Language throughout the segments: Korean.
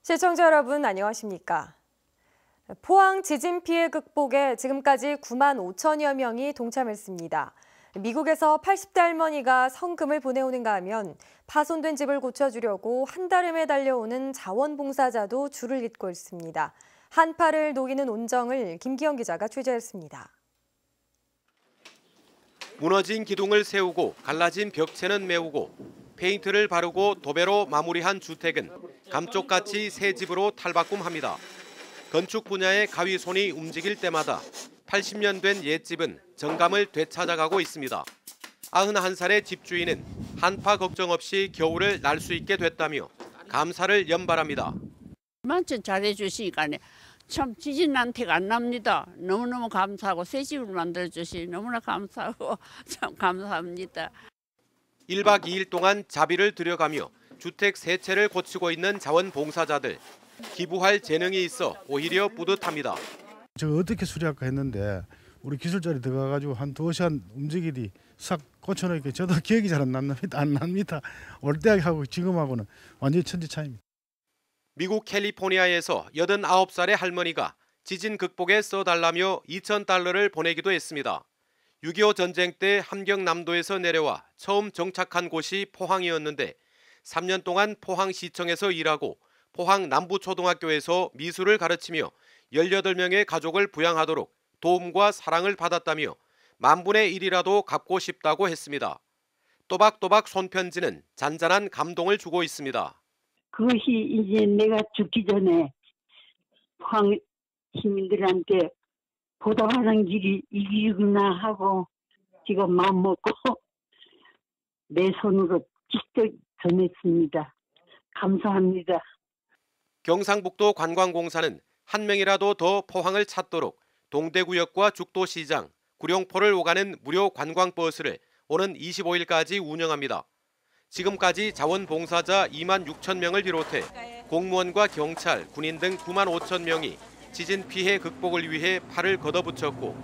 시청자 여러분 안녕하십니까? 포항 지진 피해 극복에 지금까지 9만 5천여 명이 동참했습니다. 미국에서 80대 할머니가 성금을 보내오는가 하면 파손된 집을 고쳐주려고 한달음에 달려오는 자원봉사자도 줄을 잇고 있습니다. 한파를 녹이는 온정을 김기영 기자가 취재했습니다. 무너진 기둥을 세우고 갈라진 벽체는 메우고 페인트를 바르고 도배로 마무리한 주택은 감쪽같이 새 집으로 탈바꿈합니다. 건축 분야의 가위손이 움직일 때마다 80년 된 옛집은 정감을 되찾아가고 있습니다. 91살의 집주인은 한파 걱정 없이 겨울을 날 수 있게 됐다며 감사를 연발합니다. 만천 잘해주시니까 참 지진 난태가 안 납니다. 너무너무 감사하고 새 집을 만들어주시 너무나 감사하고 참 감사합니다. 1박 2일 동안 자비를 들여가며 주택 세 채를 고치고 있는 자원봉사자들. 기부할 재능이 있어 오히려 뿌듯합니다. 저 어떻게 수리할까 했는데 우리 기술자리 들어가가지고 한 2시간 움직이디 싹 고쳐놓으니까 저도 기억이 잘 안 납니다. 올 때 하고 지금하고는 완전히 천지 차이입니다. 미국 캘리포니아에서 89살의 할머니가 지진 극복에 써달라며 $2,000를 보내기도 했습니다. 6.25 전쟁 때 함경남도에서 내려와 처음 정착한 곳이 포항이었는데 3년 동안 포항시청에서 일하고 포항 남부초등학교에서 미술을 가르치며 18명의 가족을 부양하도록 도움과 사랑을 받았다며 10,000분의 1이라도 갚고 싶다고 했습니다. 또박또박 손편지는 잔잔한 감동을 주고 있습니다. 그것이 이제 내가 죽기 전에 포항 시민들한테 보답하는 길이 이 길이구나 하고 지금 마음먹고 내 손으로 직접 전했습니다. 감사합니다. 경상북도 관광공사는 한 명이라도 더 포항을 찾도록 동대구역과 죽도시장, 구룡포를 오가는 무료 관광버스를 오는 25일까지 운영합니다. 지금까지 자원봉사자 2만 6천 명을 비롯해 공무원과 경찰, 군인 등 9만 5천 명이 지진 피해 극복을 위해 팔을 걷어붙였고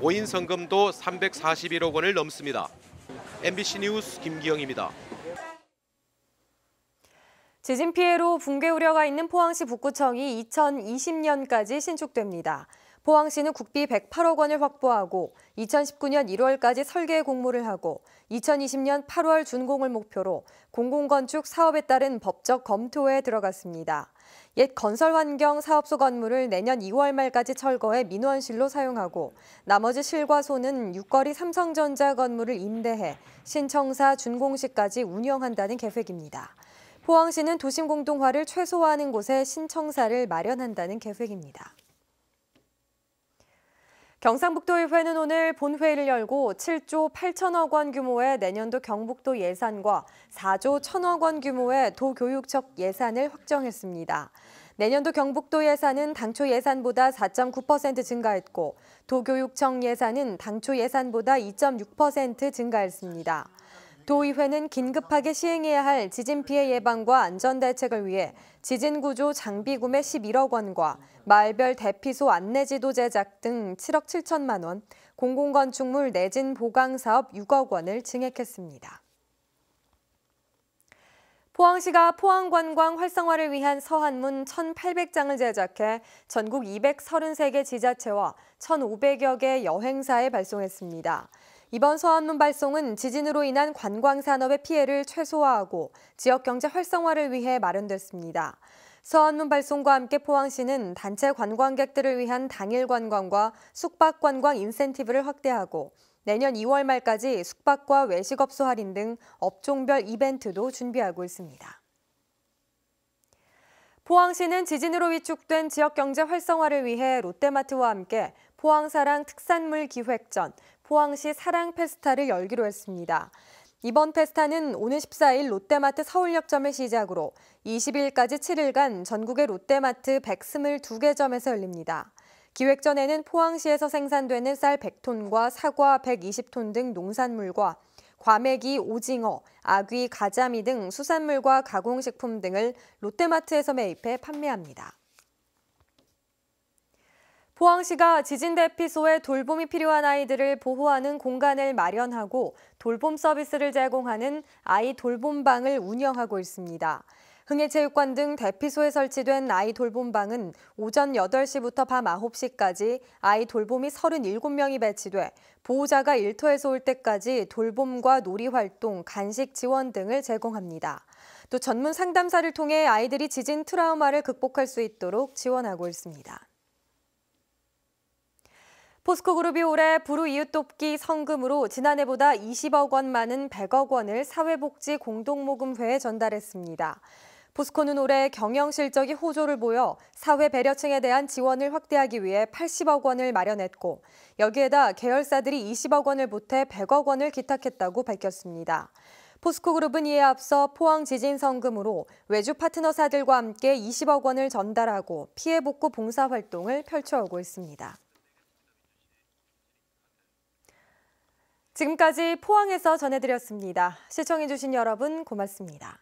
모인 성금도 341억 원을 넘습니다. MBC 뉴스 김기영입니다. 지진 피해로 붕괴 우려가 있는 포항시 북구청이 2020년까지 신축됩니다. 포항시는 국비 108억 원을 확보하고 2019년 1월까지 설계 공모를 하고 2020년 8월 준공을 목표로 공공건축 사업에 따른 법적 검토에 들어갔습니다. 옛 건설환경 사업소 건물을 내년 2월 말까지 철거해 민원실로 사용하고 나머지 실과 소는 육거리 삼성전자 건물을 임대해 신청사 준공시까지 운영한다는 계획입니다. 포항시는 도심 공동화를 최소화하는 곳에 신청사를 마련한다는 계획입니다. 경상북도의회는 오늘 본회의를 열고 7조 8천억 원 규모의 내년도 경북도 예산과 4조 1천억 원 규모의 도교육청 예산을 확정했습니다. 내년도 경북도 예산은 당초 예산보다 4.9% 증가했고 도교육청 예산은 당초 예산보다 2.6% 증가했습니다. 도의회는 긴급하게 시행해야 할 지진 피해 예방과 안전 대책을 위해 지진구조 장비 구매 11억 원과 마을별 대피소 안내지도 제작 등 7억 7천만 원, 공공건축물 내진 보강 사업 6억 원을 증액했습니다. 포항시가 포항관광 활성화를 위한 서한문 1,800장을 제작해 전국 233개 지자체와 1,500여 개 여행사에 발송했습니다. 이번 서한문 발송은 지진으로 인한 관광산업의 피해를 최소화하고 지역 경제 활성화를 위해 마련됐습니다. 서한문 발송과 함께 포항시는 단체 관광객들을 위한 당일 관광과 숙박 관광 인센티브를 확대하고 내년 2월 말까지 숙박과 외식업소 할인 등 업종별 이벤트도 준비하고 있습니다. 포항시는 지진으로 위축된 지역 경제 활성화를 위해 롯데마트와 함께 포항사랑 특산물 기획전, 포항시 사랑 페스타를 열기로 했습니다. 이번 페스타는 오는 14일 롯데마트 서울역점을 시작으로 20일까지 7일간 전국의 롯데마트 122개 점에서 열립니다. 기획전에는 포항시에서 생산되는 쌀 100톤과 사과 120톤 등 농산물과 과메기, 오징어, 아귀, 가자미 등 수산물과 가공식품 등을 롯데마트에서 매입해 판매합니다. 포항시가 지진 대피소에 돌봄이 필요한 아이들을 보호하는 공간을 마련하고 돌봄 서비스를 제공하는 아이 돌봄방을 운영하고 있습니다. 흥해체육관 등 대피소에 설치된 아이 돌봄방은 오전 8시부터 밤 9시까지 아이 돌봄이 37명이 배치돼 보호자가 일터에서 올 때까지 돌봄과 놀이활동, 간식 지원 등을 제공합니다. 또 전문 상담사를 통해 아이들이 지진 트라우마를 극복할 수 있도록 지원하고 있습니다. 포스코그룹이 올해 불우 이웃 돕기 성금으로 지난해보다 20억 원 많은 100억 원을 사회복지 공동모금회에 전달했습니다. 포스코는 올해 경영 실적이 호조를 보여 사회 배려층에 대한 지원을 확대하기 위해 80억 원을 마련했고 여기에다 계열사들이 20억 원을 보태 100억 원을 기탁했다고 밝혔습니다. 포스코그룹은 이에 앞서 포항 지진 성금으로 외주 파트너사들과 함께 20억 원을 전달하고 피해 복구 봉사 활동을 펼쳐오고 있습니다. 지금까지 포항에서 전해드렸습니다. 시청해주신 여러분 고맙습니다.